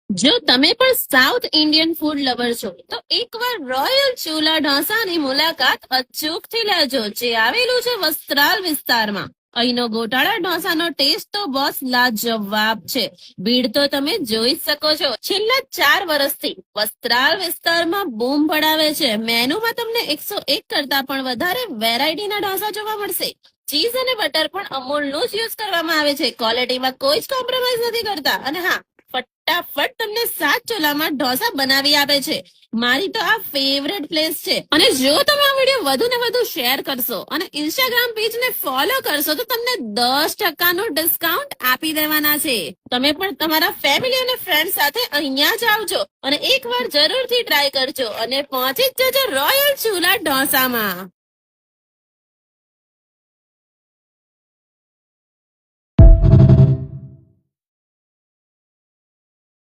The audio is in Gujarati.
જો તમે પણ સાઉથ ઇન્ડિયન ફૂડ લવર છો તો એકવાર રોયલ ચૂલા ઢોસાની મુલાકાત અચૂકથી લેજો, જે આવેલું છે વસ્ત્રાલ વિસ્તારમાં. અહીંનો ગોટાળા ઢોસાનો ટેસ્ટ તો બોસ લાજવાબ છે. ભીડ તો તમે જોઈ જ શકો છો. છેલ્લા 4 વર્ષથી વસ્ત્રાલ વિસ્તારમાં બૂમ પડાવે છે. મેનુમાં તમને 101 કરતા પણ વધારે વેરાયટીના ઢોસા જોવા મળશે. ચીઝ અને બટર પણ અમૂલનું જ યુઝ કરવામાં આવે છે. ક્વોલિટીમાં કોઈ જ કોમ્પ્રોમાઇઝ નથી કરતા. અને હા, ફટાફટ તમને 7 ચૂલામાં ઢોસા બનાવી આપે છે. મારી તો આ ફેવરેટ પ્લેસ છે. અને જો તમે આ વિડીયો વધુ ને વધુ શેર કરશો અને ઇન્સ્ટાગ્રામ પેજને ફોલો કરશો તો તમને 10% ડિસ્કાઉન્ટ આપી દેવાના છે. તમે પણ તમારા ફેમિલી અને ફ્રેન્ડ સાથે અહીંયા જ આવજો અને એકવાર જરૂરથી ટ્રાય કરજો અને પહોંચી જ જજો રોયલ ચૂલા ઢોસામાં.